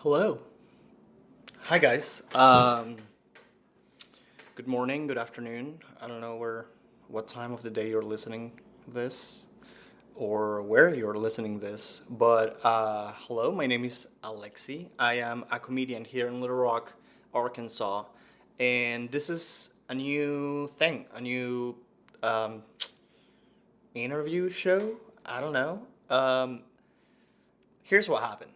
Hello. Hi guys. Good morning, good afternoon. I don't know what time of the day you're listening this or where you're listening this, but hello, my name is Alexi. I am a comedian here in Little Rock, Arkansas, and this is a new thing, a new um, interview show. I don't know. Here's what happened.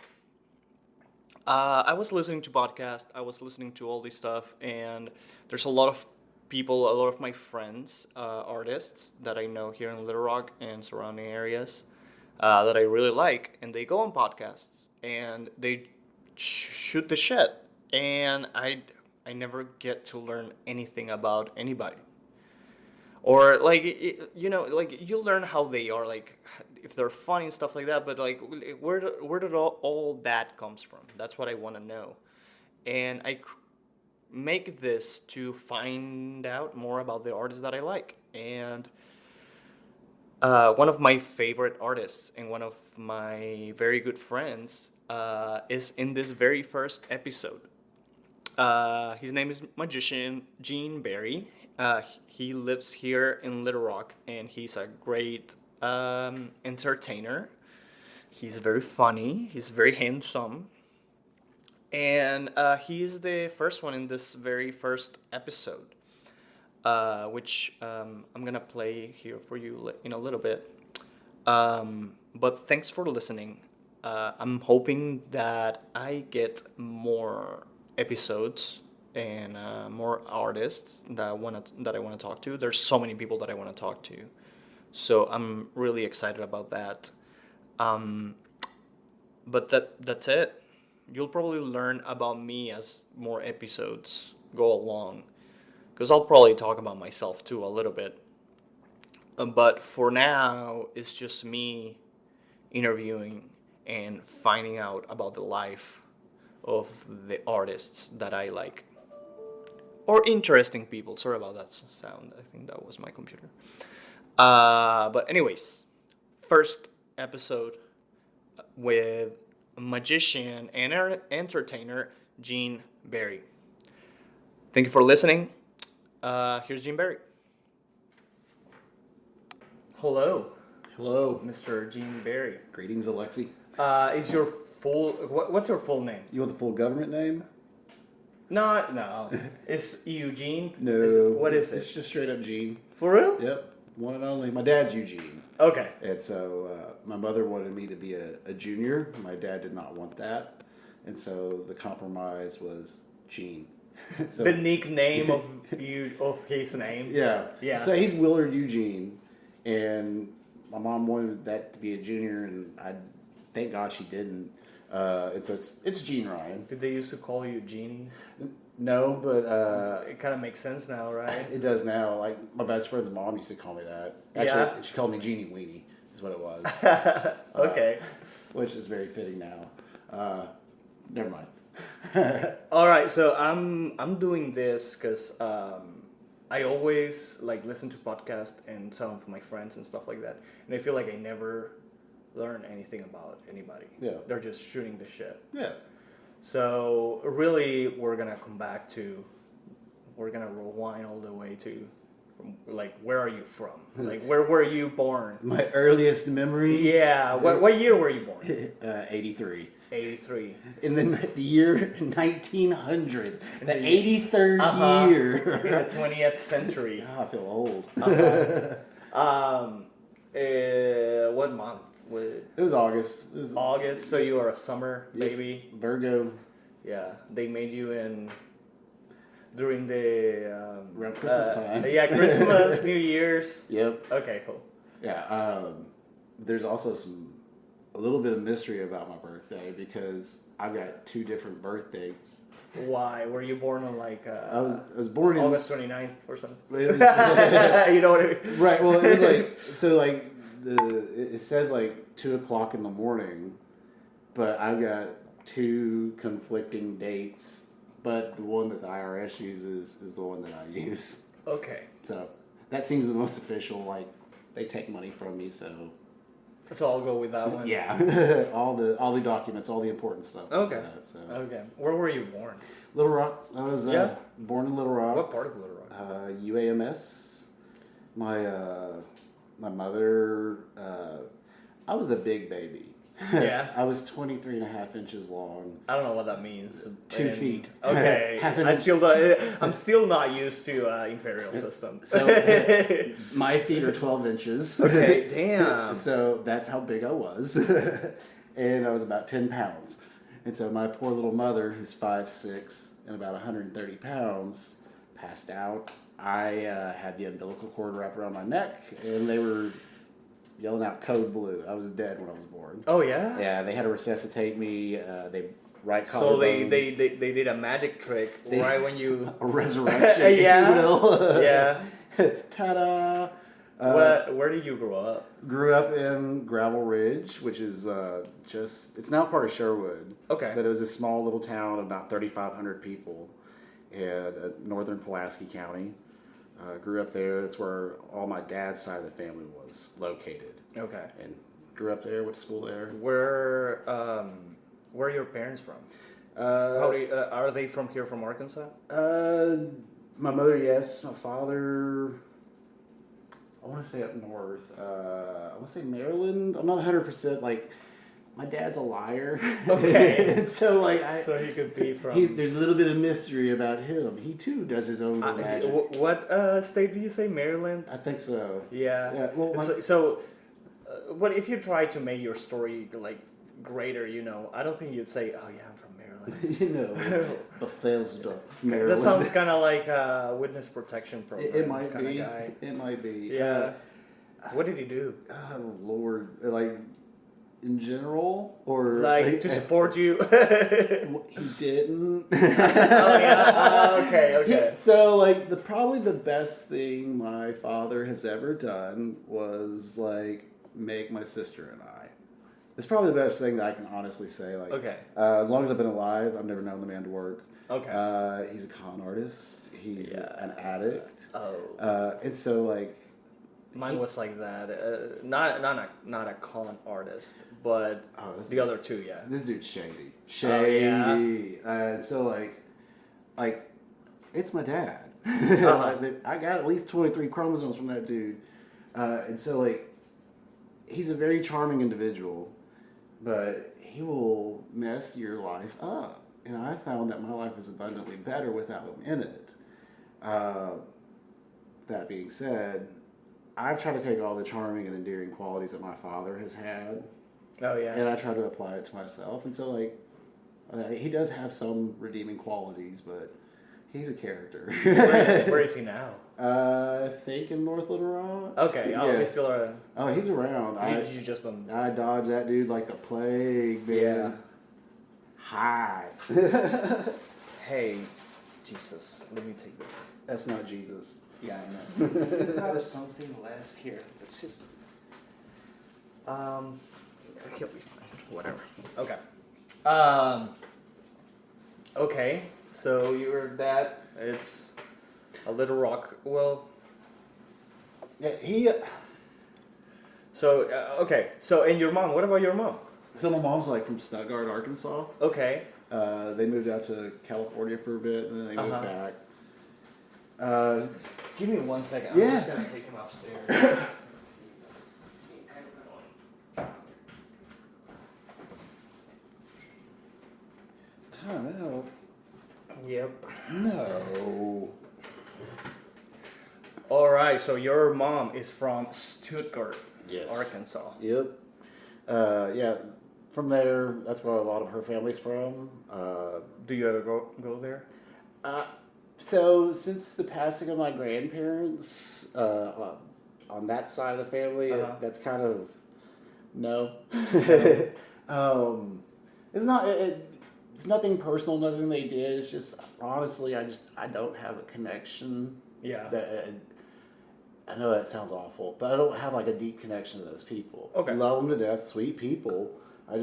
I was listening to podcast. I was listening to all this stuff, and there's a lot of people, a lot of my friends, artists that I know here in Little Rock and surrounding areas that I really like, and they go on podcasts and they shoot the shit, and I never get to learn anything about anybody or like like you learn how they are, like if they're funny and stuff like that, but like where did all that comes from? That's what I want to know. And make this to find out more about the artists that I like. And one of my favorite artists and one of my very good friends is in this very first episode. His name is Magician Gene Berry. He lives here in Little Rock, and he's a great entertainer. He's very funny. He's very handsome, and he is the first one in this very first episode, which I'm gonna play here for you in a little bit. But thanks for listening. I'm hoping that I get more episodes and more artists that I wanna talk to. There's so many people that I wanna talk to, so I'm really excited about that. Um, but that's it. You'll probably learn about me as more episodes go along, because I'll probably talk about myself too a little bit. But for now, it's just me interviewing and finding out about the life of the artists that I like. Or interesting people. Sorry about that sound. I think that was my computer. But, anyways, first episode with magician and entertainer Gene Berry. Thank you for listening. Here's Gene Berry. Hello, Hello. Mr. Gene Berry. Greetings, Alexi. Is your what's your full name? You want the full government name? No. It's Eugene? No. What is It's it? just straight up Gene. For real? Yep. One and only. My dad's Eugene. Okay. And so my mother wanted me to be a junior. My dad did not want that. And so the compromise was Gene. So, The nickname of his name. yeah. Yeah. So he's Willard Eugene. And my mom wanted that to be a junior, and I thank God she didn't. And so it's Gene Ryan. Did they used to call you Genie? No, but It kind of makes sense now, right? it does now. Like my best friend's mom used to call me that. Actually, Yeah. she called me Genie Weenie. Is what it was, Okay. which is very fitting now. Never mind. All right. So I'm doing this because I always like listen to podcasts and some of my friends and stuff like that, and I feel like I never learn anything about anybody. Yeah. They're just shooting the shit. Yeah. So really, we're gonna rewind all the way to, from like, where are you from? Like, where were you born? My earliest memory. Yeah. What year were you born? 83. 83. In the year 1900, the 83rd year. In the 20th century. I feel old. What month? It was August. It was August. So you are a summer baby. Virgo. Yeah. They made you during the Around Christmas time. Yeah, Christmas, New Year's. Yep. Okay, cool. Yeah. There's also a little bit of mystery about my birthday because I've got two different birth dates. Why? Were you born on like I was born in August 29th or something? It was- You know what I mean? right. Well, it was like so. Like it says like 2:00 in the morning, but I've got two conflicting dates. But the one that the IRS uses is the one that I use. Okay. So that seems the most official. Like they take money from me, so So I'll go with that one. Yeah, all the documents, all the important stuff. Okay. Like that, so. Okay. Where were you born? Little Rock. I was born in Little Rock. What part of Little Rock? UAMS. My mother. I was a big baby. Yeah. I was 23 and a half inches long. I don't know what that means. 2 feet. Okay. Half an I inch. I'm still not used to imperial system. So my feet are 12 inches. Okay. Damn. So that's how big I was. And I was about 10 pounds. And so my poor little mother, who's 5'6" and about 130 pounds, passed out. I had the umbilical cord wrapped around my neck, and they were yelling out code blue. I was dead when I was born. Oh yeah. Yeah, they had to resuscitate me. They right So collarbone. they did a magic trick right when you. A resurrection, if Yeah. you will. Yeah. Ta-da! Where did you grow up? Grew up in Gravel Ridge, which is it's now part of Sherwood. Okay. But it was a small little town of about 3,500 people in northern Pulaski County. Grew up there. That's where all my dad's side of the family was located. Okay. And grew up there, went to school there. Where are your parents from? Are they from here, from Arkansas? My mother, yes. My father, I want to say up north. I want to say Maryland. I'm not 100%. Like, my dad's a liar. Okay. So, like, So he could be from. there's a little bit of mystery about him. He, too, does his own little magic. What state did you say? Maryland? I think so. Yeah. Yeah, well, what if you try to make your story like greater? I don't think you'd say, "Oh yeah, I'm from Maryland." Bethesda, Maryland. That sounds kind of like a witness protection program. It might kind be. of guy. It might be. Yeah. What did he do? Oh, Lord. Like, in general? Or Like to support you? He didn't. Oh yeah. Okay. So, like, probably the best thing my father has ever done was, like, make my sister and I. It's probably the best thing that I can honestly say. Like, Okay. As long as I've been alive, I've never known the man to work. Okay. He's a con artist. He's Yeah. an addict. Oh. And so, like, Mine was like that. Not a con artist, but the other two, yeah. this dude's shady. Oh, yeah? And so, like, it's my dad. Uh-huh. I got at least 23 chromosomes from that dude. And so, like, he's a very charming individual, but he will mess your life up. And I found that my life is abundantly better without him in it. That being said, I've tried to take all the charming and endearing qualities that my father has had, Oh yeah. and I try to apply it to myself. And so, like, he does have some redeeming qualities, but he's a character. Where is he now? I think in North Little Rock. Okay. Oh, Yeah. he's still around. Oh, he's around. You just don't. I dodge that dude like the plague, man. Yeah. Hide. Hey, Jesus, let me take this. That's not Jesus. Yeah, I know. There's something last here. It's just, he'll be fine. Whatever. Okay. Okay. So your dad, it's a Little Rock. Well. Yeah, he. So okay. So and your mom? What about your mom? So my mom's like from Stuttgart, Arkansas. Okay. They moved out to California for a bit, and then they moved Uh-huh. back. Give me 1 second. Yeah. I'm just gonna take him upstairs. Time out. Yep. No. All right. So your mom is from Stuttgart, Yes. Arkansas. Yep. Yeah. From there, that's where a lot of her family's from. Do you ever go there? So since the passing of my grandparents, on that side of the family, Uh-huh. that's kind of no. It's not. It's nothing personal. Nothing they did. It's just honestly, I don't have a connection. Yeah. I know that sounds awful, but I don't have like a deep connection to those people. Okay. Love them to death, sweet people. I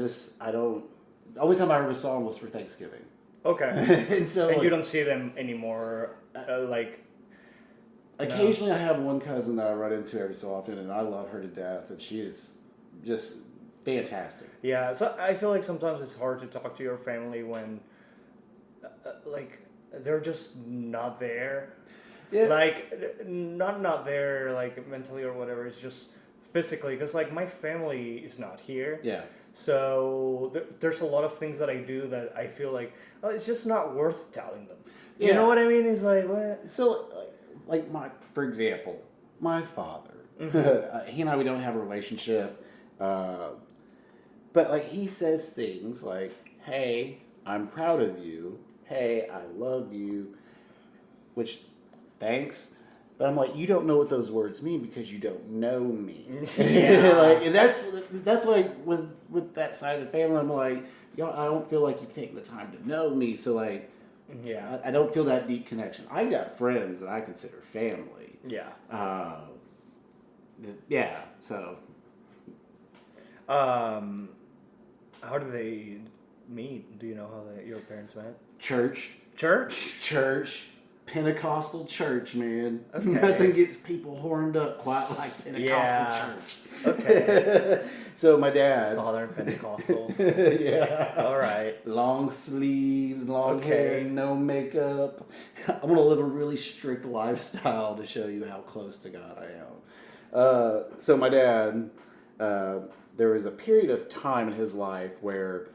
don't. The only time I ever saw them was for Thanksgiving. Okay. And so, And like, you don't see them anymore, like. occasionally, I have one cousin that I run into every so often, and I love her to death, and she is just fantastic. Yeah, so I feel like sometimes it's hard to talk to your family when, like, they're just not there. Yeah. Like, not there, like, mentally or whatever. It's just physically. Because, like, my family is not here. Yeah. So there's a lot of things that I do that I feel like, oh, it's just not worth telling them. You Yeah. know what I mean? It's like, what? So, like for example, my father, he and I, we don't have a relationship, but like he says things like, "Hey, I'm proud of you. Hey, I love you," which, thanks. But I'm like, you don't know what those words mean because you don't know me. Yeah. Like that's why with that side of the family, I'm like, I don't feel like you've taken the time to know me. So like, Yeah. I don't feel that deep connection. I've got friends that I consider family. Yeah. Yeah. So How do they meet? Do you know how your parents met? church, Pentecostal church, man. Okay. Nothing gets people horned up quite like Pentecostal Yeah. church. Okay. So my dad, Southern Pentecostals. yeah, All right. long sleeves, long Okay. hair, no makeup. I'm gonna live a really strict lifestyle to show you how close to God I am. So my dad, there was a period of time in his life where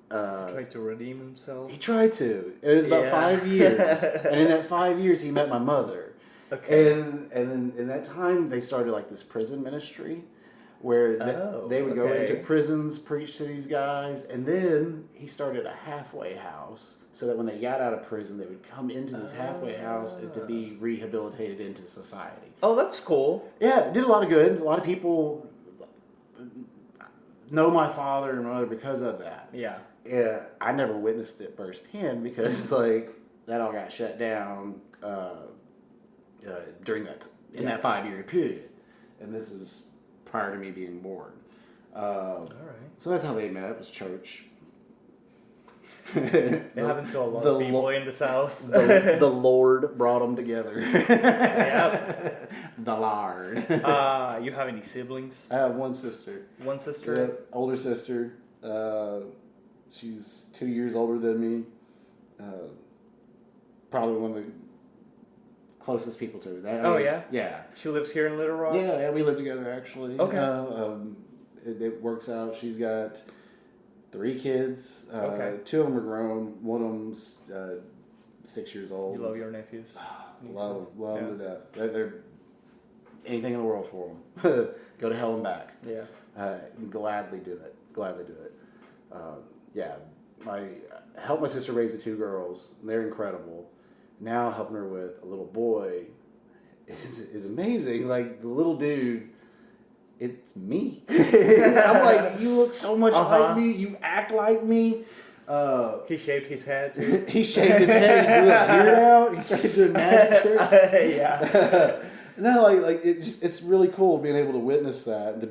Tried to redeem himself. he tried to. It was about Yeah. 5 years, and in that 5 years, he met my mother. Okay. And then in that time, they started like this prison ministry, where they would go into prisons, preach to these guys, and then he started a halfway house, so that when they got out of prison, they would come into this halfway house and to be rehabilitated into society. Oh, that's cool. Yeah, it did a lot of good. A lot of people know my father and mother because of that. Yeah. Yeah, I never witnessed it firsthand because like that all got shut down during that 5 year period, and this is prior to me being born. All right. So that's how they met. It was church. It happens to a lot of people in the South. The Lord brought them together. Yeah. The Lord. You have any siblings? I have one sister. One sister? Yeah, older sister. She's 2 years older than me. Probably one of the closest people to her. Oh, yeah? Yeah. She lives here in Little Rock? Yeah, we live together actually. Okay. It works out. She's got 3 kids. Okay. 2 of them are grown. One of them's 6 years old. You love your nephews? Love them to death. They're anything in the world for them. Go to hell and back. Yeah. Gladly do it. Yeah, I helped my sister raise the 2 girls. They're incredible. Now helping her with a little boy is amazing. Like the little dude, it's me. I'm like, you look so much like me. You act like me. He shaved his head too. He shaved his head. He grew a beard out. He started doing magic tricks. Yeah. No, like it's really cool being able to witness that and to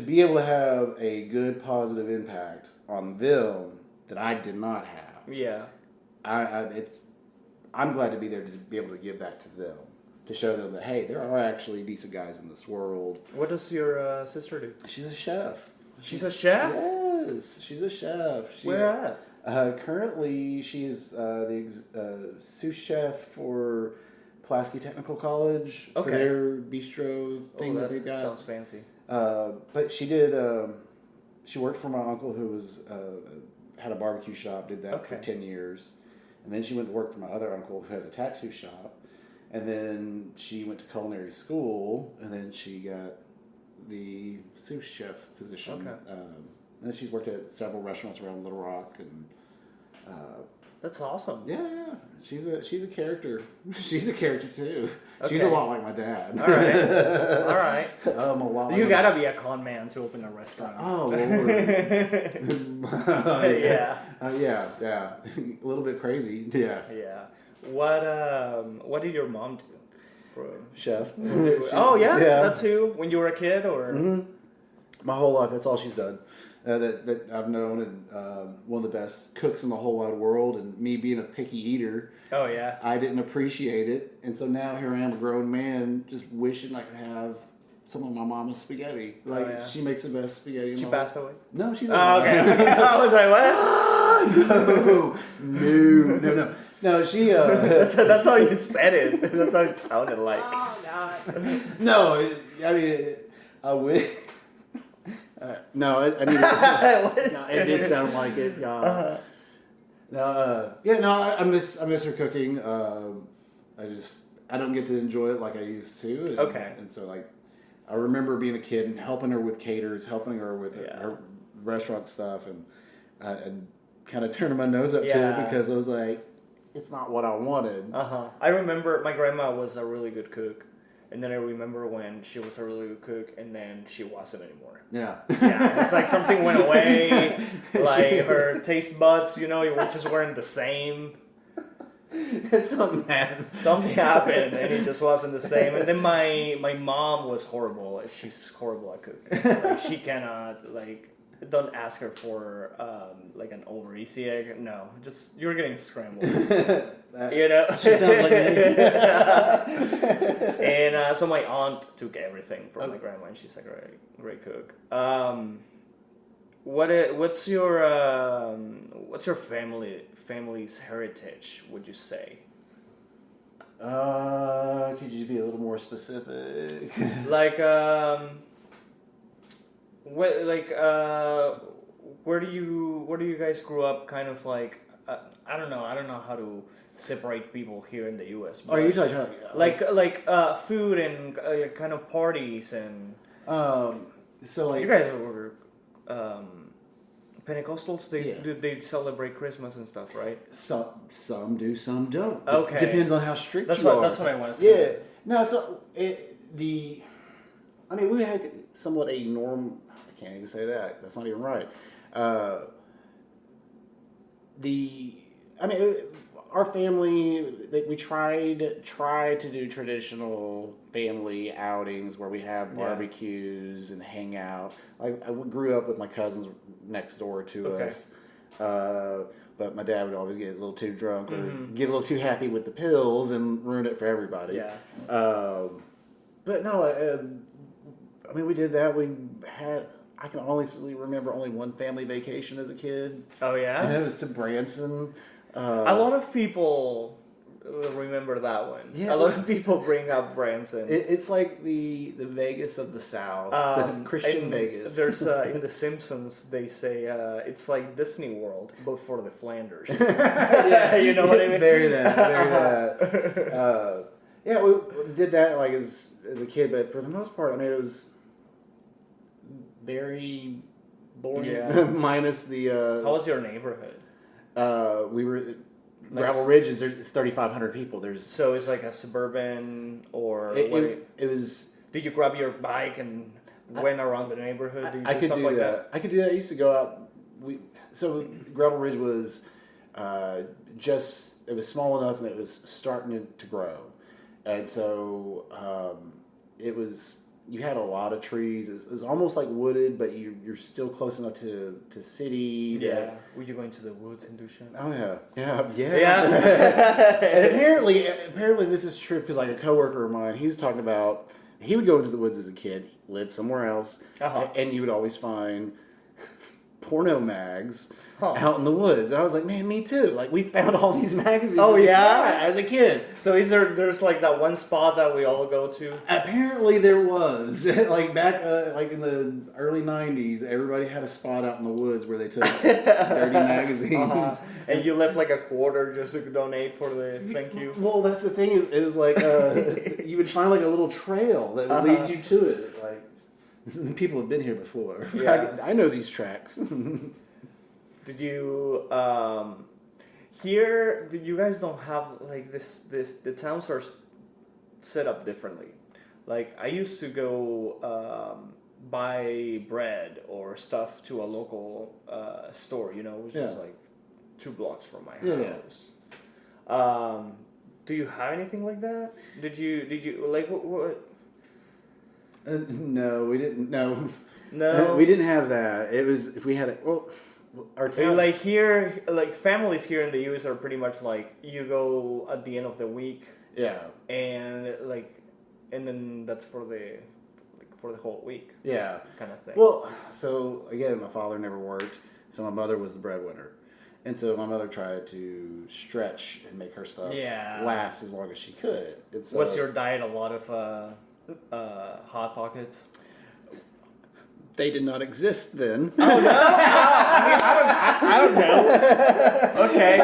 be able to have a good positive impact on them that I did not have. Yeah. I'm glad to be there to be able to give that to them, to show them that hey, there are actually decent guys in this world. What does your sister do? She's a chef. She's a chef? Yes, she's a chef. Where at? Currently, she is the sous chef for Pulaski Technical College for their bistro thing that they've got. Sounds fancy. But she did. She worked for my uncle who was had a barbecue shop. Did that for 10 years, and then she went to work for my other uncle who has a tattoo shop, and then she went to culinary school, and then she got the sous chef position. Okay. And then she's worked at several restaurants around Little Rock, and That's awesome. yeah, she's a character. She's a character too. She's a Okay. lot like my dad. All right. All right. A lot. You like gotta be a con man to open a restaurant. Oh Lord. Yeah. Yeah. A little bit crazy. Yeah. Yeah. What did your mom do? Chef. Oh yeah, that too. When you were a kid, or My whole life, that's all she's done. That I've known, and one of the best cooks in the whole wide world. And me being a picky eater, oh yeah, I didn't appreciate it, and so now here I am, a grown man, just wishing I could have some of my mama's spaghetti. Like yeah. she makes the best spaghetti. In She the passed away. No, she's Oh, alive. okay. I was like, what? No. She That's how you said it. That's how it sounded like. no. I mean, I wish. No, I need. No, it did sound like it. I miss her cooking. I don't get to enjoy it like I used to. And, Okay. And so like, I remember being a kid and helping her with caters, helping her with her restaurant stuff, and kind of turning my nose up to it because I was like, it's not what I wanted. I remember my grandma was a really good cook. And then I remember when she was a really good cook, and then she wasn't anymore. Yeah. Yeah, it's like something went away. Like her taste buds, you just weren't the same. Something happened, and it just wasn't the same. And then my mom was horrible. She's horrible at cooking. Like, she cannot Don't ask her for like an over easy egg. No, just you're getting scrambled. She sounds like me. And so my aunt took everything from my grandma, and she's a great cook. What's your family's heritage? Would you say? Could you be a little more specific? Like where do you guys grew up? Kind of like I don't know how to separate people here in the U.S. Are you talking like food and kind of parties and so like you guys were Pentecostals? They celebrate Christmas and stuff, right? Some do, some don't. Okay, depends on how strict that's you are. That's what I want to say. Yeah, no. So we had somewhat a norm. I can't even say that. That's not even right. Our family, we tried to do traditional family outings where we have barbecues and hang out. I grew up with my cousins next door to us, but my dad would always get a little too drunk or get a little too happy with the pills and ruin it for everybody. Yeah. But no, we did that. I can honestly remember only one family vacation as a kid. Oh yeah, and it was to Branson. A lot of people remember that one. Yeah, a lot of people bring up Branson. It's like the Vegas of the South, Christian Vegas. There's in The Simpsons they say it's like Disney World, but for the Flanders. Yeah, you know what I mean. Very that. Yeah, we did that like as a kid, but for the most part, it was very boring. Yeah. Minus the. How was your neighborhood? We were Gravel Ridge is 3,500 people. So it's like a suburban or it was. Did you grab your bike and went around the neighborhood? Did you I could stuff do like that. I could do that. I used to go out. So Gravel Ridge was it was small enough and it was starting to grow, and so it was. You had a lot of trees. It was almost like wooded, but you're still close enough to city. Yeah. Were you going to the woods and do shit? Oh yeah. And apparently this is true because like a coworker of mine, he was talking about he would go into the woods as a kid, lived somewhere else, and you would always find porno mags out in the woods. And I was like, man, me too. Like we found all these magazines. Oh yeah, as a kid. So there's like that one spot that we all go to? Apparently there was. Like back like in the early 90s, everybody had a spot out in the woods where they took dirty magazines. And you left like a quarter just to donate for the thank you. Well, that's the thing is it was like you would find like a little trail that would lead you to it. Like people have been here before. Yeah. I know these tracks. Did you here? Did you guys don't have like this? The towns are set up differently. Like I used to go buy bread or stuff to a local store. Which is like 2 blocks from my house. Do you have anything like that? Did you like what? No, we didn't. No, we didn't have that. It was if we had it. Well, our town. Like here, like families here in the U.S. are pretty much like you go at the end of the week. Yeah. And then that's for for the whole week, Yeah. kind of thing. Well, so again, my father never worked, so my mother was the breadwinner. And so my mother tried to stretch and make her stuff Yeah. last as long as she could. And so, What's your diet? A lot of Hot Pockets. They did not exist then. Oh no! I don't know. Okay.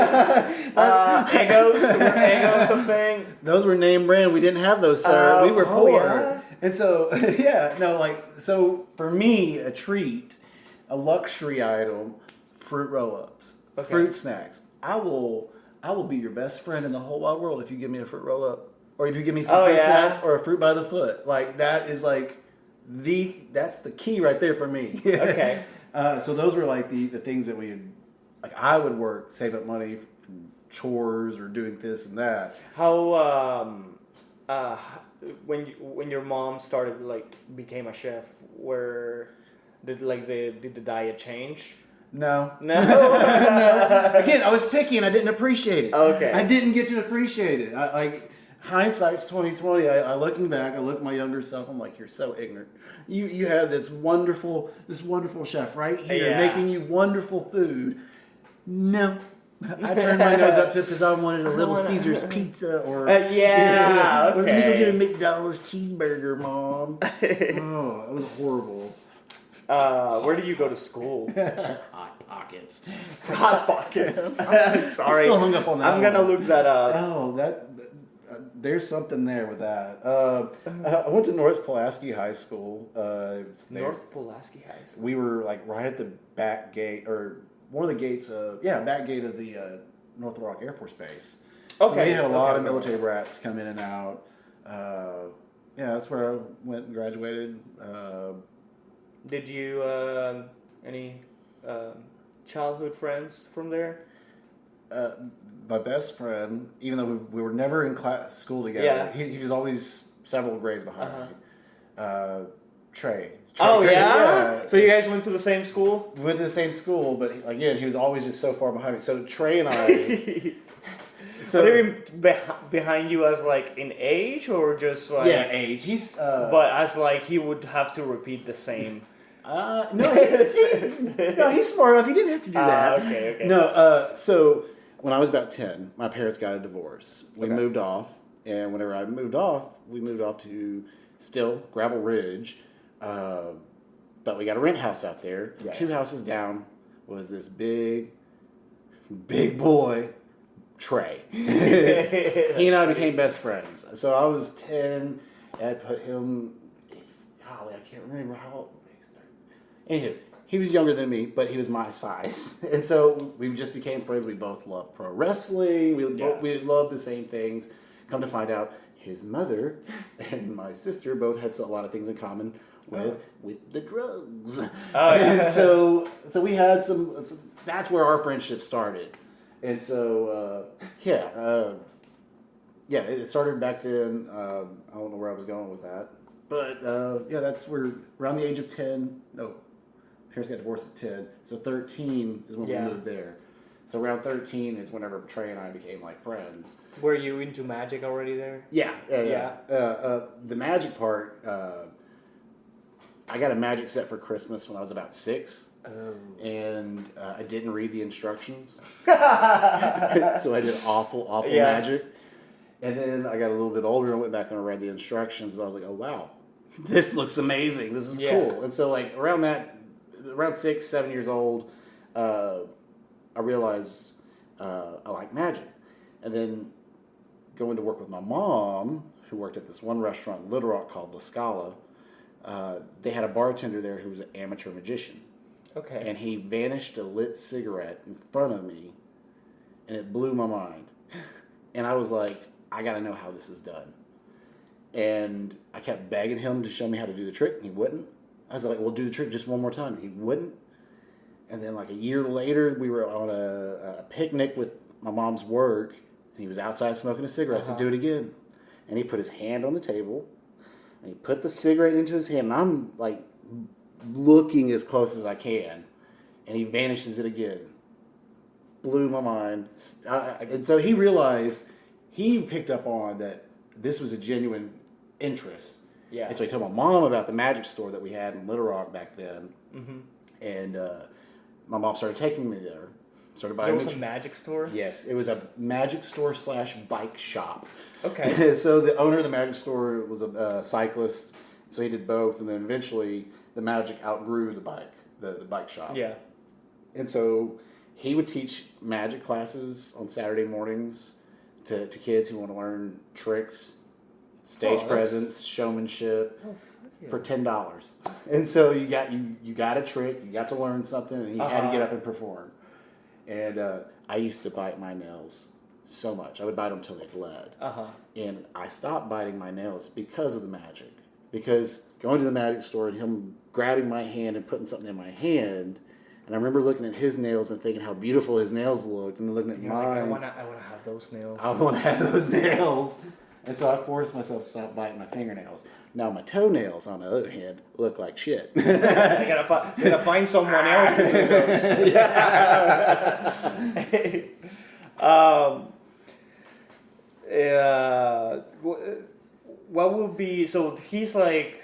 Eggos. Were Eggos a thing? Those were name brand. We didn't have those, sir. We were oh, poor. yeah? And so, so for me, a treat, a luxury item, fruit roll-ups, Okay. fruit snacks. I will be your best friend in the whole wide world if you give me a fruit roll-up, or if you give me some fruit snacks, or a fruit by the foot. Like that is like that's the key right there for me. Okay. So those were like the things that I would work, save up money from chores or doing this and that. How when your mom started became a chef, did the diet change? No. No. No. Again, I was picky and I didn't appreciate it. Okay. I didn't get to appreciate it. Hindsight's 2020. I looking back, I look at my younger self. I'm like, you're so ignorant. You had this wonderful chef right here making you wonderful food. No. I turned my nose up to it because I wanted a Little Caesars pizza or okay. Let me go get a McDonald's cheeseburger, Mom. Oh, it was horrible. Where did you go to school? Hot Pockets. Hot Pockets. I'm Sorry. still hung up on that. I'm gonna look that up. Oh, there's something there with that. I went to North Pulaski High School. North Pulaski High School. We were like right at the back gate, or one of the gates. Back gate of the North Little Rock Air Force Base. Okay. So we had a lot of military brats come in and out. That's where I went and graduated. Did you any childhood friends from there? My best friend, even though we were never in school together, Yeah. he was always several grades behind me. Trey. Oh Trey, yeah? So you guys went to the same school? We went to the same school, but again, he was always just so far behind me. So Trey and I. So what do you mean behind you as in age or just age. He's but as he would have to repeat the same. No, he's smart enough. He didn't have to do that. Okay. No, so when I was about 10, my parents got a divorce. We Okay. moved off, and whenever I moved off, we moved off to still Gravel Ridge, but we got a rent house out there. Yeah. 2 houses down was this big boy, Trey. He and I became best friends. So I was 10, and I put him, golly, I can't remember how old he started. Anywho, he was younger than me, but he was my size. And so we just became friends. We both loved pro wrestling. We loved the same things. Come to find out, his mother and my sister both had a lot of things in common with the drugs. Oh, yeah. And so we had some, that's where our friendship started. And so, it started back then. I don't know where I was going with that. But, that's where, around the age of 10, no, parents got divorced at 10, so 13 is when we moved there. So around 13 is whenever Trey and I became friends. Were you into magic already there? Yeah. The magic part, I got a magic set for Christmas when I was about 6. Oh. And I didn't read the instructions. So I did awful magic. And then I got a little bit older and went back and read the instructions. And I was like, oh, wow, this looks amazing. This is cool. And so around 6, 7 years old, I realized I like magic. And then going to work with my mom, who worked at this one restaurant in Little Rock called La Scala, they had a bartender there who was an amateur magician. Okay. And he vanished a lit cigarette in front of me, and it blew my mind. And I was like, I got to know how this is done. And I kept begging him to show me how to do the trick, and he wouldn't. I was like, well, do the trick just one more time. He wouldn't. And then a year later, we were on a picnic with my mom's work, and he was outside smoking a cigarette. I said, do it again. And he put his hand on the table, and he put the cigarette into his hand, and I'm looking as close as I can, and he vanishes it again. Blew my mind. And so he realized, he picked up on that this was a genuine interest. Yeah. And so he told my mom about the magic store that we had in Little Rock back then. Mm-hmm. And my mom started taking me there. Started buying There was me a magic store? Yes, it was a magic store / bike shop. Okay. So the owner of the magic store was a cyclist, so he did both, and then eventually the magic outgrew the bike shop. Yeah. And so he would teach magic classes on Saturday mornings to kids who want to learn tricks, stage presence, showmanship. Oh, fuck yeah. For $10, and so you got a trick, you got to learn something, and you had to get up and perform. And I used to bite my nails so much. I would bite them till they bled. And I stopped biting my nails because of the magic. Because going to the magic store and him grabbing my hand and putting something in my hand, and I remember looking at his nails and thinking how beautiful his nails looked, and looking at mine. Like, I want to have those nails. I want to have those nails. And so I forced myself to stop biting my fingernails. Now my toenails, on the other hand, look like shit. You gotta find someone else to do those. What would be, so he's like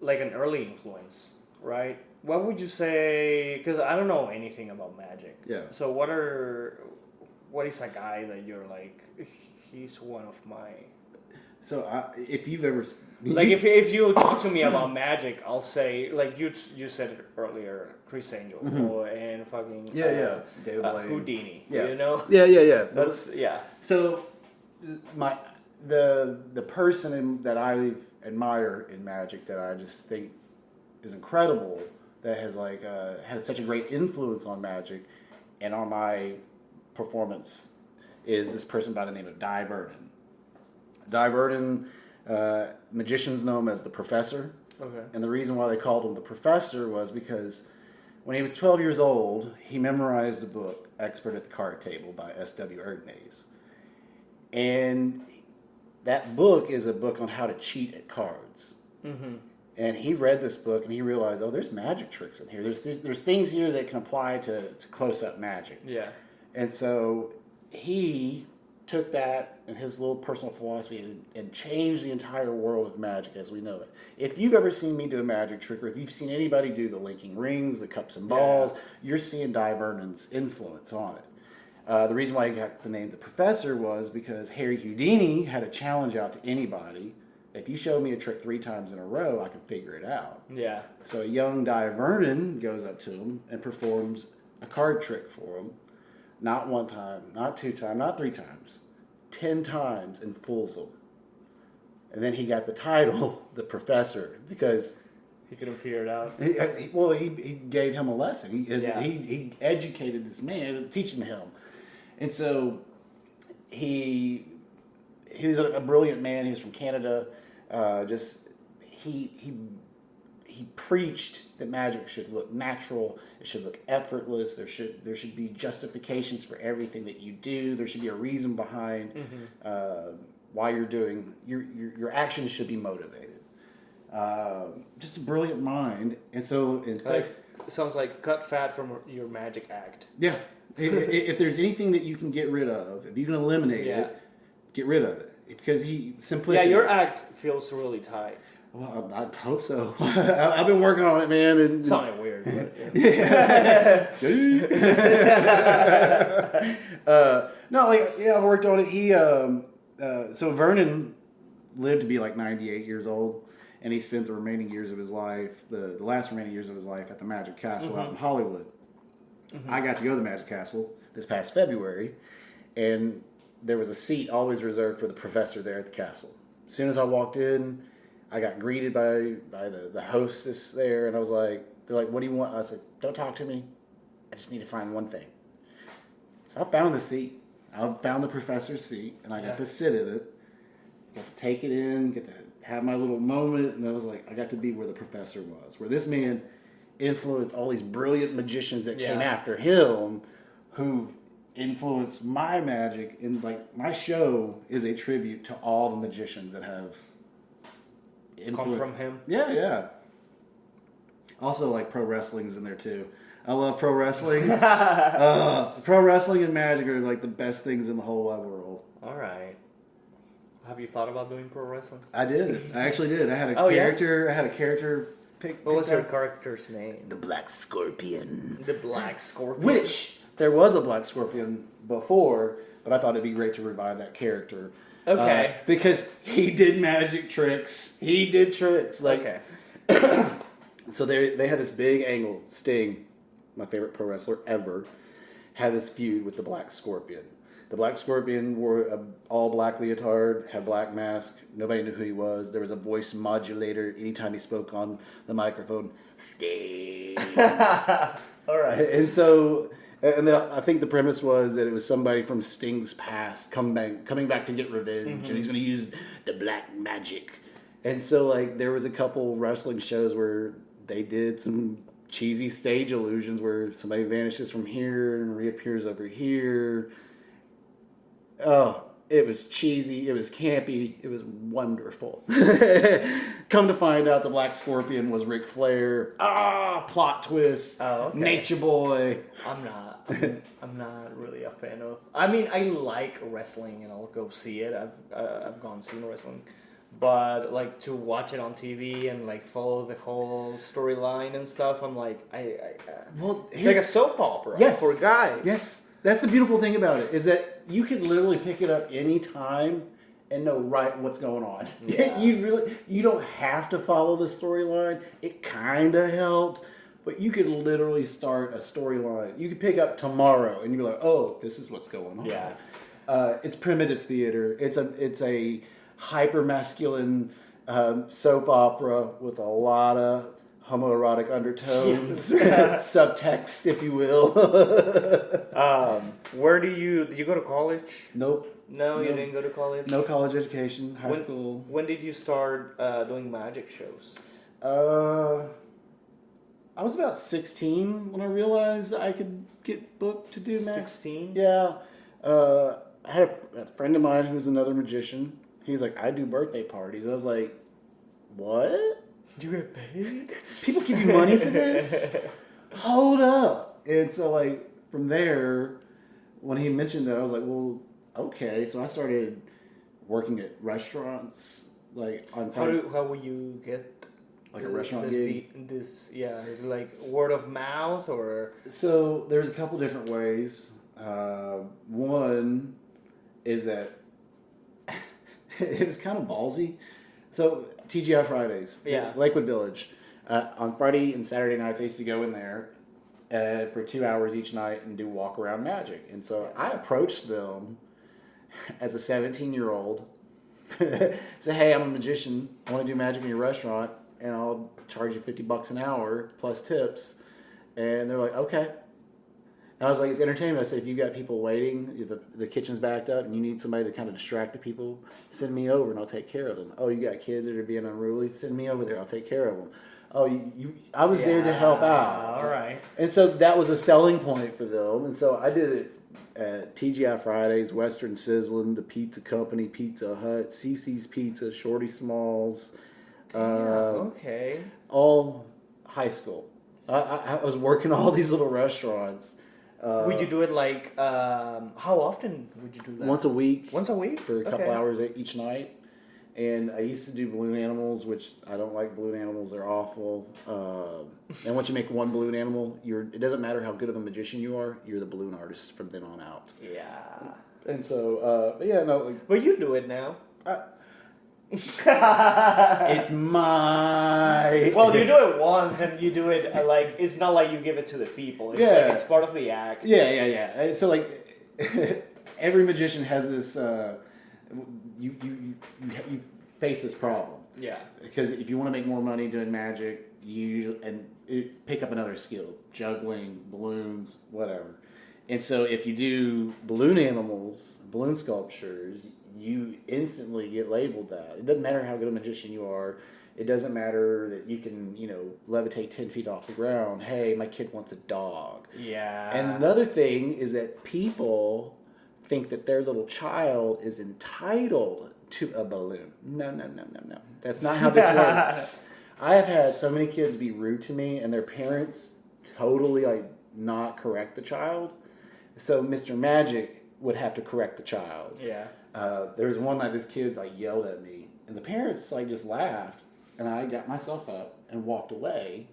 an early influence, right? What would you say? Because I don't know anything about magic. Yeah. So what is a guy that you're like? He's one of my. So if you've ever like if you talk to me about magic, I'll say like you said it earlier, Chris Angel and fucking David Houdini. Yeah. You know. Yeah. That's So the person that I admire in magic that I just think is incredible, that has like had such a great influence on magic and on my performance, is this person by the name of Dai Vernon. Dai Vernon, magicians know him as the Professor. Okay. And the reason why they called him the Professor was because when he was 12 years old, he memorized a book, Expert at the Card Table by S.W. Erdnase. And that book is a book on how to cheat at cards. Mm-hmm. And he read this book and he realized, oh, there's magic tricks in here. There's things here that can apply to close-up magic. Yeah. And so he took that and his little personal philosophy and changed the entire world of magic as we know it. If you've ever seen me do a magic trick, or if you've seen anybody do the linking rings, the cups and balls, you're seeing Dai Vernon's influence on it. The reason why he got the name the Professor was because Harry Houdini had a challenge out to anybody. If you show me a trick 3 times in a row, I can figure it out. Yeah. So young Dai Vernon goes up to him and performs a card trick for him. Not 1 time, not 2 times, not 3 times. 10 times, and fools him. And then he got the title, the Professor, because he couldn't figure it out. He gave him a lesson. He educated this man, teaching him. And so he was a brilliant man. He was from Canada. He preached that magic should look natural. It should look effortless. There should be justifications for everything that you do. There should be a reason behind why you're doing your actions should be motivated. Just a brilliant mind, and so it sounds like cut fat from your magic act. Yeah, if there's anything that you can get rid of, if you can eliminate it, get rid of it, because simplicity. Yeah, your act feels really tight. Well, I hope so. I've been working on it, man. It sounded weird. But, I've worked on it. So Vernon lived to be like 98 years old, and he spent the remaining years of his life, the last remaining years of his life, at the Magic Castle out in Hollywood. I got to go to the Magic Castle this past February, and there was a seat always reserved for the Professor there at the castle. As soon as I walked in, I got greeted by the hostess there, and they're like, what do you want? I said, don't talk to me. I just need to find one thing. So I found the seat. I found the Professor's seat, and I got to sit in it. Got to take it in, get to have my little moment, and I was like, I got to be where the Professor was, where this man influenced all these brilliant magicians that came after him, who influenced my magic. And like my show is a tribute to all the magicians that have come from him. Yeah. Also, like, pro wrestling's in there too. I love pro wrestling. Pro wrestling and magic are like the best things in the whole wide world. All right. Have you thought about doing pro wrestling? I did. I actually did. I had a Oh, yeah? character. I had a character pick. What was picked your out. character's name? The Black Scorpion. The Black Scorpion. Which there was a Black Scorpion before, but I thought it'd be great to revive that character. Okay. Because he did magic tricks. He did tricks. Like, Okay. so they had this big angle. Sting, my favorite pro wrestler ever, had this feud with the Black Scorpion. The Black Scorpion wore an all-black leotard, had black mask. Nobody knew who he was. There was a voice modulator anytime he spoke on the microphone. Sting. All right. And so, I think the premise was that it was somebody from Sting's past coming back to get revenge, and he's going to use the black magic. And so, like, there was a couple wrestling shows where they did some cheesy stage illusions where somebody vanishes from here and reappears over here. Oh, it was cheesy. It was campy. It was wonderful. Come to find out, the Black Scorpion was Ric Flair. Plot twist. Oh, okay. Nature Boy. I'm not really a fan of. I mean, I like wrestling and I'll go see it. I've gone seen wrestling, but like to watch it on TV and like follow the whole storyline and stuff, I'm like, Well, it's like a soap opera. Yes. For guys. Yes. That's the beautiful thing about it, is that you can literally pick it up anytime and know right what's going on. Yeah. You don't have to follow the storyline. It kind of helps, but you could literally start a storyline. You could pick up tomorrow and you'd be like, oh, this is what's going on. Yeah. It's primitive theater. It's a hyper masculine soap opera with a lot of homoerotic undertones, subtext, if you will. Where did you go to college? Nope. No, you didn't go to college. No college education, high school. When did you start doing magic shows? I was about 16 when I realized I could get booked to do magic. 16? Yeah. I had a friend of mine who's another magician. He was like, I do birthday parties. I was like, what? You get paid? People give you money for this? Hold up. And so, like, from there, when he mentioned that, I was like, well, okay. So I started working at restaurants, like on How will you get like a restaurant this gig? is it like word of mouth or So there's a couple different ways. One is that it was kind of ballsy. So TGI Fridays, Yeah. Lakewood Village. On Friday and Saturday nights, I used to go in there for 2 hours each night and do walk around magic. And so I approached them as a 17-year-old. Say, hey, I'm a magician. I want to do magic in your restaurant, and I'll charge you $50 an hour plus tips. And they're like, okay. And I was like, it's entertainment. I said, if you got people waiting, the kitchen's backed up, and you need somebody to kind of distract the people, send me over and I'll take care of them. Oh, you got kids that are being unruly? Send me over there. I'll take care of them. Oh, I was there to help out. All right. And so that was a selling point for them. And so I did it at TGI Fridays, Western Sizzlin', The Pizza Company, Pizza Hut, CC's Pizza, Shorty Smalls. Okay. All high school. I was working all these little restaurants. Would you do it like how often would you do that? Once a week. Once a week? For a couple hours each night. And I used to do balloon animals, which I don't like balloon animals. They're awful. And once you make one balloon animal, it doesn't matter how good of a magician you are, you're the balloon artist from then on out. Yeah. And so, but yeah, no. Like, But you do it now. it's my... Well, you do it once and you do it like it's not like you give it to the people. It's like it's part of the act. Yeah. So like every magician has this. You face this problem. Yeah. Because if you want to make more money doing magic, you usually pick up another skill: juggling, balloons, whatever. And so if you do balloon animals, balloon sculptures, you instantly get labeled that. It doesn't matter how good a magician you are. It doesn't matter that you can, levitate 10 feet off the ground. Hey, my kid wants a dog. Yeah. And another thing is that people think that their little child is entitled to a balloon. No. That's not how this works. I have had so many kids be rude to me and their parents totally not correct the child. So Mr. Magic would have to correct the child. Yeah. There was one night this kid like yelled at me, and the parents like just laughed, and I got myself up and walked away.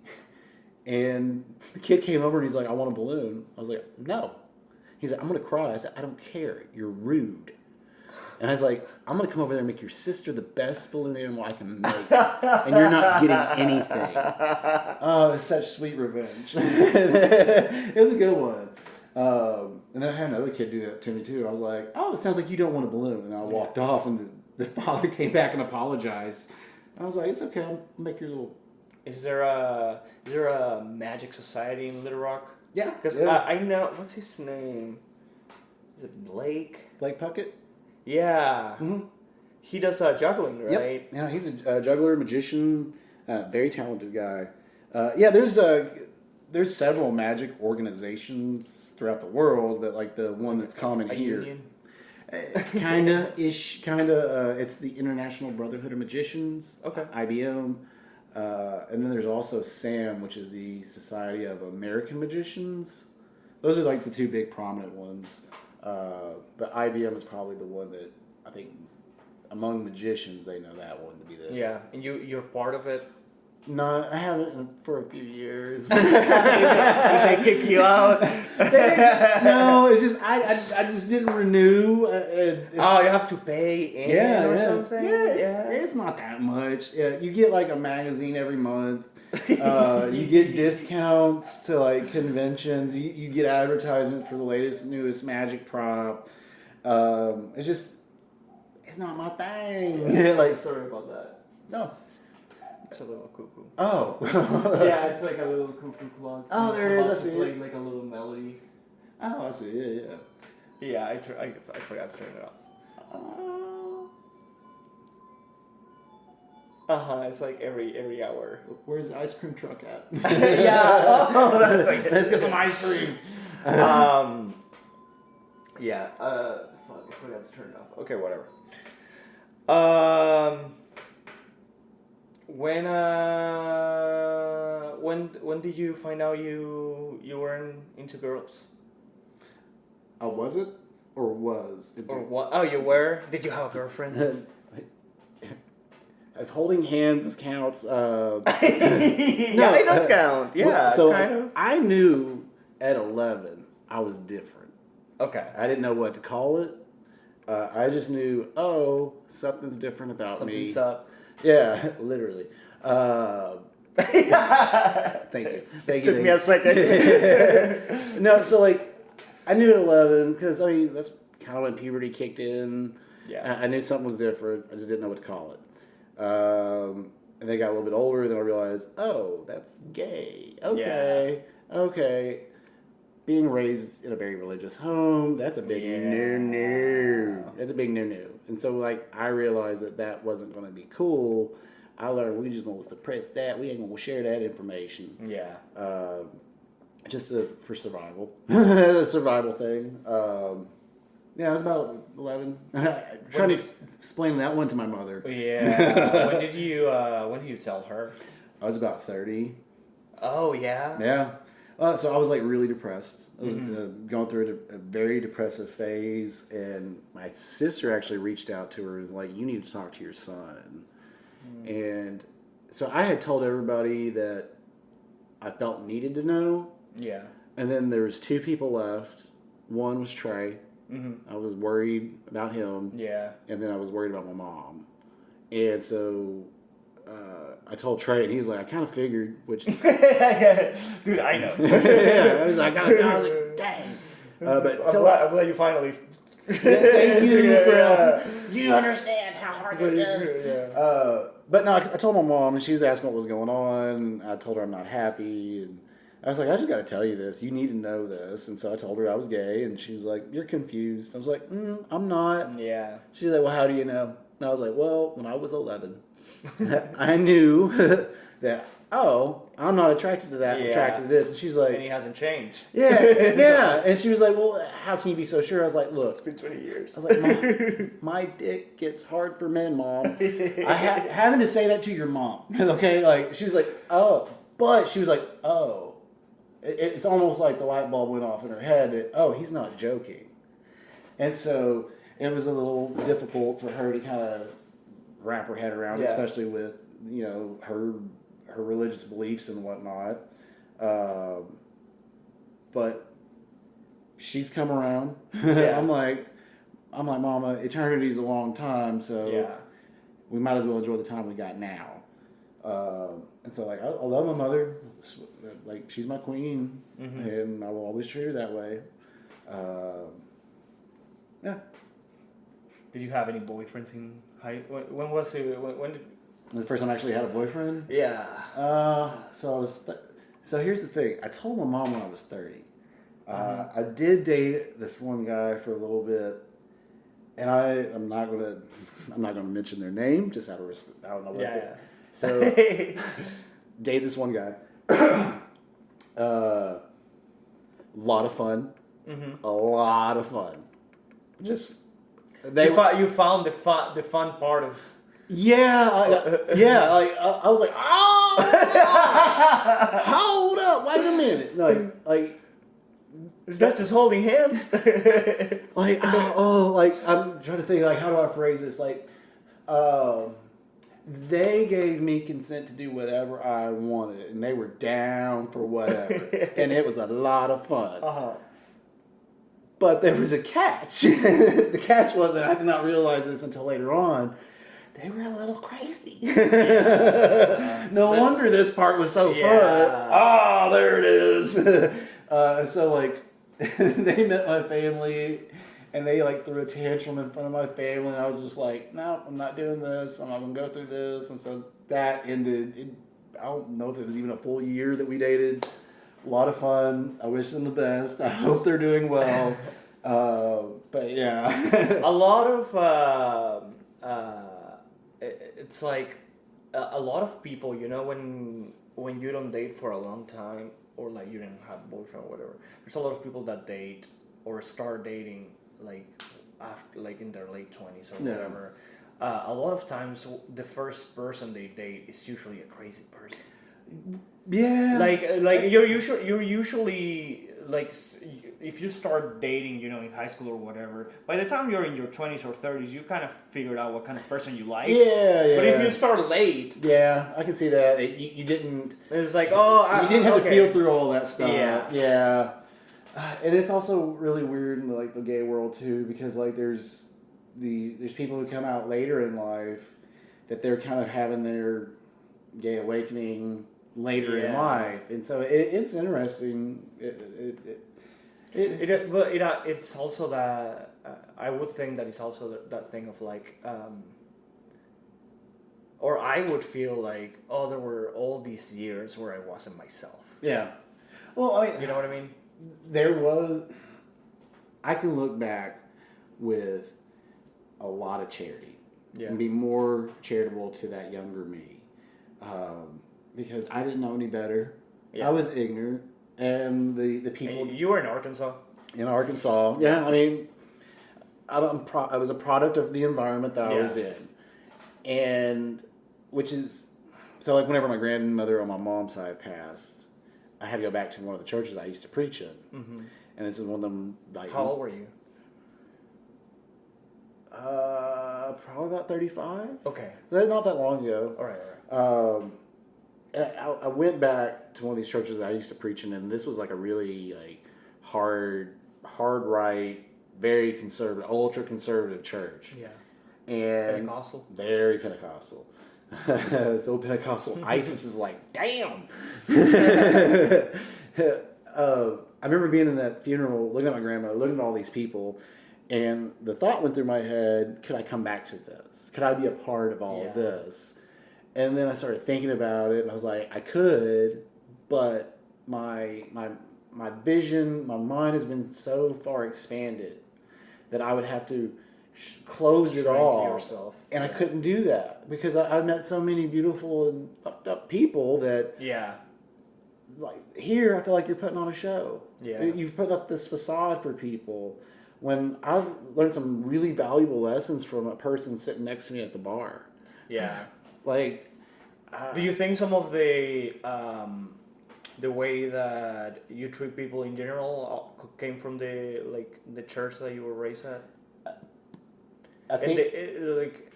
And the kid came over and he's like, "I want a balloon." I was like, "No." He's like, "I'm gonna cry." I said, "I don't care. You're rude." And I was like, "I'm gonna come over there and make your sister the best balloon animal I can make, and you're not getting anything." Oh, it's such sweet revenge. It was a good one. And then I had another kid do that to me too. I was like, "Oh, it sounds like you don't want a balloon." And I walked off, and the father came back and apologized. I was like, "It's okay. I'll make your little." Is there a magic society in Little Rock? Yeah, Because yeah. I know, what's his name? Is it Blake? Blake Puckett. Yeah. Mm-hmm. He does juggling, right? Yep. Yeah, he's a juggler, magician, very talented guy. Yeah, there's several magic organizations throughout the world, but like the one that's common A here, union? kinda. It's the International Brotherhood of Magicians. Okay. IBM. And then there's also SAM, which is the Society of American Magicians. Those are like the two big prominent ones. But IBM is probably the one that I think among magicians they know that one to be the. Yeah, and you're part of it. No, I haven't for a few years. Did they kick you out? No, it's just I just didn't renew. Oh, you have to pay in or something? Yeah, it's not that much. Yeah, you get like a magazine every month. You get discounts to like conventions. You get advertisement for the latest, newest magic prop. It's not my thing. Like, Sorry about that. no. It's a little cuckoo. Oh. Yeah, it's like a little cuckoo clock. Oh, there it is. I see Play it. like a little melody. Oh, I see. Yeah. Yeah, I forgot to turn it off. It's like every hour. Where's the ice cream truck at? Yeah. Oh, that's like Let's get some ice cream. Yeah. Fuck, I forgot to turn it off. Okay, whatever. When did you find out you weren't into girls? Was it? Or was? Or what? Oh, you were? Did you have a girlfriend? If holding hands counts. Yeah, it does count. Yeah, so kind of. I knew at 11 I was different. Okay. I didn't know what to call it. I just knew, something's different about me. Something's up. Yeah, literally. Thank you. Took me a second. No, so like, I knew at 11 because I mean that's kind of when puberty kicked in. Yeah. I knew something was different. I just didn't know what to call it. And they got a little bit older. Then I realized, oh, that's gay. Okay, okay. Being raised in a very religious home, that's a big no. That's a big no. And so like I realized that wasn't going to be cool. I learned we just going to suppress that. We ain't going to share that information. Yeah. Just for survival. A survival thing. Yeah, I was about 11. Trying to explain that one to my mother. Yeah. When did you tell her? I was about 30. Oh, yeah? Yeah. So I was like really depressed. I was going through a very depressive phase, and my sister actually reached out to her and was like, "You need to talk to your son." And so I had told everybody that I felt needed to know. Yeah. And then there was two people left. One was Trey. Mm-hmm. I was worried about him. Yeah. And then I was worried about my mom. And so I told Trey, and he was like, "I kind of figured," which... Dude, I know. Yeah, I was like, dang. But I'm glad you finally... thank you for... Yeah. You understand how hard this is. Yeah. But no, I told my mom, and she was asking what was going on. I told her I'm not happy, and I was like, I just got to tell you this. You need to know this. And so I told her I was gay, and she was like, "You're confused." I was like, "I'm not." Yeah. She's like, "Well, how do you know?" And I was like, "Well, when I was 11, I knew that, I'm not attracted to that. I'm attracted to this." And she's like... And he hasn't changed. Yeah, yeah. And she was like, "Well, how can you be so sure?" I was like, "Look, It's been 20 years. I was like, my dick gets hard for men, Mom. Having to say that to your mom, okay? Like, she was like, "Oh," but she was like, "Oh." It's almost like the light bulb went off in her head that, he's not joking. And so it was a little difficult for her to kind of wrap her head around, Yeah. especially with, her religious beliefs and whatnot. But she's come around. Yeah. I'm like, Mama, eternity's a long time, so Yeah. we might as well enjoy the time we got now. And so, like, I love my mother. Like, she's my queen, and I will always treat her that way. Yeah. Did you have any boyfriends in high? When was it? When did? The first time I actually had a boyfriend. Yeah. So I was. So here's the thing. I told my mom when I was 30. I did date this one guy for a little bit, and I'm not gonna mention their name just out of respect. I don't know what. Yeah. So date this one guy. Lot of fun. A lot of fun. Just You found the fun part of. Yeah, I was like, oh, hold up, wait a minute, like Is that just holding hands? like I'm trying to think, like, how do I phrase this? Like, they gave me consent to do whatever I wanted, and they were down for whatever, and it was a lot of fun. But there was a catch. The catch was, and I did not realize this until later on, they were a little crazy. No wonder this part was so fun. Oh, there it is. So, like, they met my family, and they, like, threw a tantrum in front of my family, and I was just like, no, I'm not doing this. I'm not going to go through this. And so that ended. I don't know if it was even a full year that we dated. A lot of fun. I wish them the best. I hope they're doing well. But yeah. A lot of it's like a lot of people, when you don't date for a long time, or like you didn't have a boyfriend or whatever, there's a lot of people that date or start dating like after, like in their late 20s or whatever. A lot of times the first person they date is usually a crazy person. Yeah. Like you're usually like, if you start dating, in high school or whatever, by the time you're in your 20s or 30s, you kind of figured out what kind of person you like. Yeah. But if you start late, yeah, I can see that. You didn't. it's like, you didn't have to feel through all that stuff. Yeah. And it's also really weird in the gay world too, because like there's people who come out later in life that they're kind of having their gay awakening later in life, and so it's interesting. It's also that I would think that it's also that thing of like, or I would feel like, there were all these years where I wasn't myself. Yeah. Well, I mean, you know what I mean? I can look back with a lot of charity and be more charitable to that younger me, because I didn't know any better. I was ignorant, and the people. And you were in Arkansas. In Arkansas, yeah. I mean, I was a product of the environment that I was in, and which is so like whenever my grandmother on my mom's side passed, I had to go back to one of the churches I used to preach in, and this is one of them. Like, how old were you? Probably about 35. Okay. Not that long ago. All right. And I went back to one of these churches that I used to preach in, and this was like a really like hard right, very conservative, ultra conservative church. Yeah. And Pentecostal. Very Pentecostal. So Pentecostal. ISIS is like, damn. I remember being in that funeral, looking at my grandmother, looking at all these people, and the thought went through my head: could I come back to this? Could I be a part of all of this? And then I started thinking about it, and I was like, I could, but my vision, my mind has been so far expanded that I would have to close it all. Yourself. And I couldn't do that because I met so many beautiful and fucked up people that like here I feel like you're putting on a show. Yeah. You've put up this facade for people when I've learned some really valuable lessons from a person sitting next to me at the bar. Yeah. Like, do you think some of the the way that you treat people in general came from the church that you were raised at? I And think like,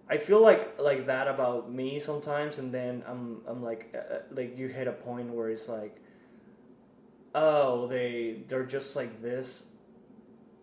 I feel like that about me sometimes, and then I'm like you hit a point where it's like, oh, they're just like this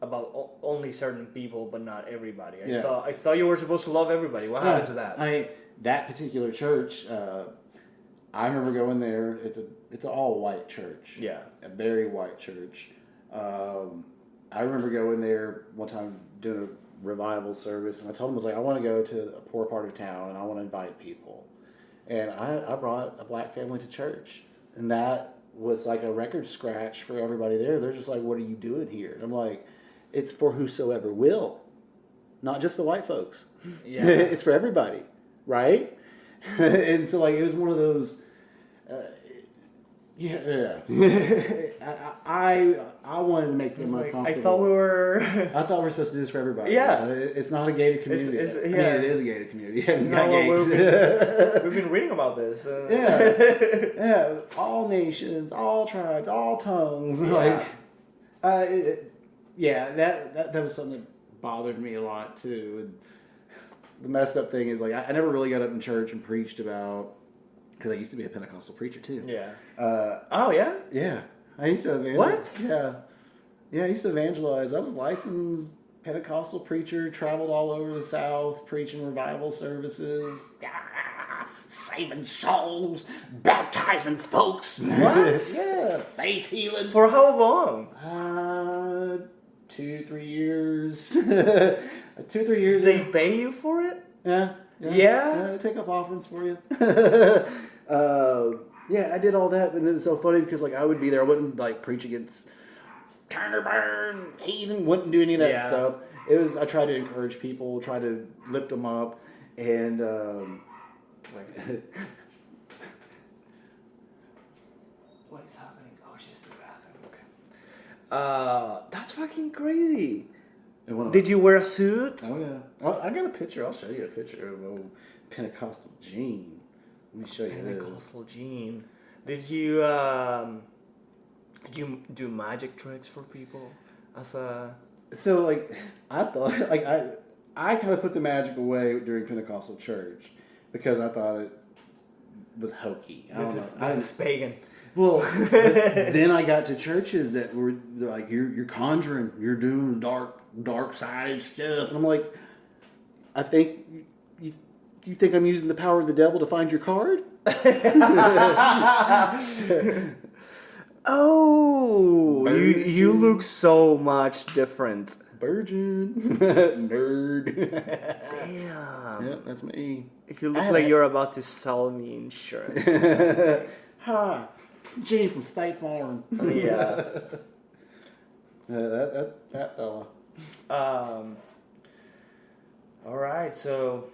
about only certain people, but not everybody. Yeah. I thought you were supposed to love everybody. What happened to that? I mean, that particular church, I remember going there. It's an all white church. Yeah. A very white church. I remember going there one time doing a revival service, and I told them, I was like, I want to go to a poor part of town, and I want to invite people. And I brought a black family to church, and that was like a record scratch for everybody there. They're just like, what are you doing here? And I'm like, it's for whosoever will, not just the white folks. Yeah. It's for everybody, right? And so, like, it was one of those. Yeah. I wanted to make them Like, uncomfortable. I thought we were. I thought we were supposed to do this for everybody. Yeah. It's not a gated community. It's- I mean, yeah. it is a gated community. It's No, got gates. we've been reading about this. Yeah. All nations, all tribes, all tongues. Yeah. That was something that bothered me a lot too. And the messed up thing is, like, I never really got up in church and preached about, because I used to be a Pentecostal preacher too. Yeah. Oh yeah. Yeah. I used to evangelize. What? Yeah, I used to evangelize. I was licensed Pentecostal preacher, traveled all over the South, preaching revival services, saving souls, baptizing folks. What? Yeah, faith healing. For how long? 2-3 years. 2-3 years. They pay you for it? Yeah. Yeah? They take up offerings for you. Yeah, I did all that, and it was so funny because, like, I would be there. I wouldn't, like, preach against turn or burn, heathen. Wouldn't do any of that Yeah. stuff. It was, I tried to encourage people, try to lift them up, and What is happening? Oh, she's in the bathroom. Okay. That's fucking crazy. and one of Did you wear a suit? Oh yeah, I got a picture. I'll show you a picture of old Pentecostal Gene. Let me show you this. Pentecostal Gene. Did you do magic tricks for people as a? So, like, I thought, like, I kind of put the magic away during Pentecostal church because I thought it was hokey. I don't know. This is pagan. Well, then I got to churches that they're like, you're conjuring, you're doing dark sided stuff, and I'm like, I think you think I'm using the power of the devil to find your card? Oh, you Virgin. look so much different. Virgin, nerd. Damn. Yeah, that's me. You look like you're about to sell me insurance. Hi, Gene from State Farm. Yeah. That fella. All right, so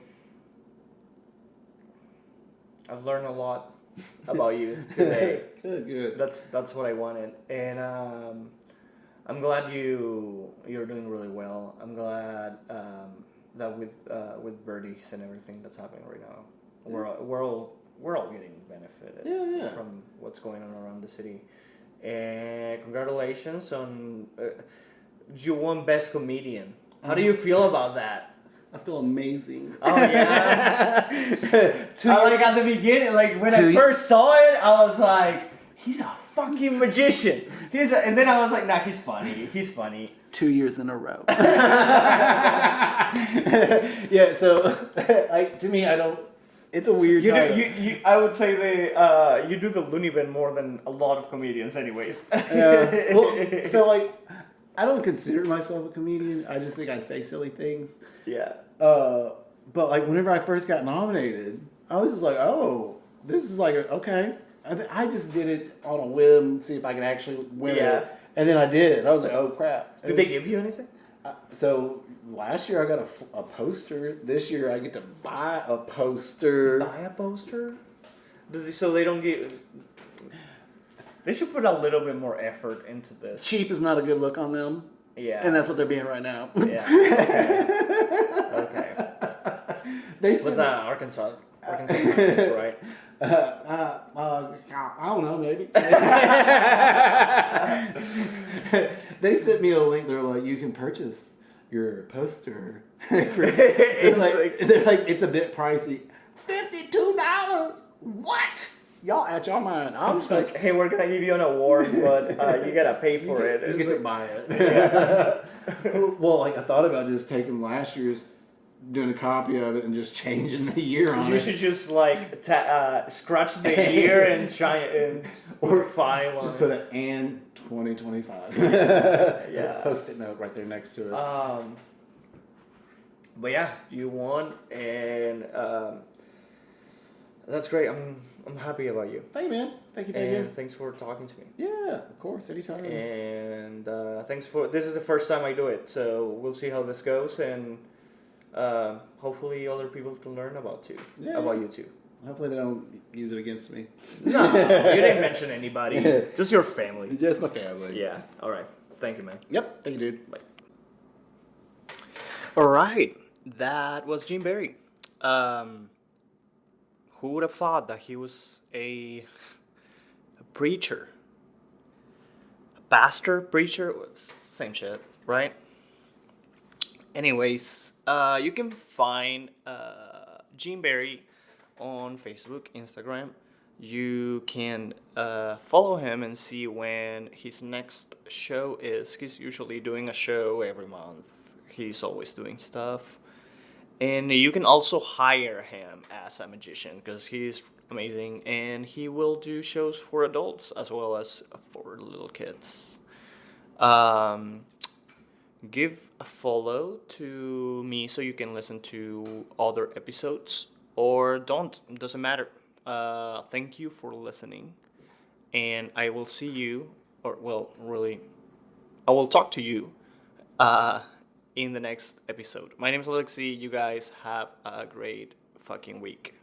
I've learned a lot about you today. Good. That's what I wanted, and I'm glad you're doing really well. I'm glad that with birdies and everything that's happening right now, we're all getting benefited Yeah. from what's going on around the city. And congratulations on you won Best Comedian. How do you feel about that? I feel amazing. Oh yeah. Like at the beginning, like when I To- first saw it, I was like, he's a fucking magician. And then I was like, nah, he's funny. He's funny. 2 years in a row. Yeah, so like to me, I don't. It's a weird You title. do, I would say you do the loony bin more than a lot of comedians, anyways. Yeah. Well, so like, I don't consider myself a comedian. I just think I say silly things. Yeah. But like, whenever I first got nominated, I was just like, oh, this is like okay. I just did it on a whim, see if I could actually win Yeah. it, and then I did. I was like, oh crap. Did they give you anything? So last year I got a poster. This year I get to buy a poster. Buy a poster? So they don't get. They should put a little bit more effort into this. Cheap is not a good look on them. Yeah. And that's what they're being right now. Yeah. Okay. They Was said that Arkansas Times, right? I don't know, maybe. They sent me a link. They're like, you can purchase your poster. They're like, it's a bit pricey. $52. What? Y'all at y'all mind? I was like, hey, we're gonna give you an award, but you gotta pay for it. You It's get to like- buy it. Well, like I thought about just taking last year's, doing a copy of it, and just changing the year on you it. should just like scratch the year and try and or file on Just it. put an and 2025. Yeah. Post-it note right there next to it. But yeah, you won, and that's great. I'm happy about you. Thank you, man. Thank you. And thanks for talking to me. Yeah, of course. Anytime. And thanks for this is the first time I do it, so we'll see how this goes, and hopefully other people can learn about you too. Hopefully they don't use it against me. No, you didn't mention anybody. Just your family. Just my family. Yeah. All right. Thank you, man. Yep. Thank you, dude. Bye. All right. That was Jim Barry. Who would have thought that he was a preacher? A pastor, preacher? It's the same shit, right? Anyways, you can find Jim Barry on Facebook, Instagram. You can follow him and see when his next show is. He's usually doing a show every month. He's always doing stuff. And you can also hire him as a magician because he's amazing. And he will do shows for adults as well as for little kids. Give a follow to me so you can listen to other episodes. Or don't. It doesn't matter. Thank you for listening. And I will see you, or well, really, I will talk to you in the next episode. My name is Alexi. You guys have a great fucking week.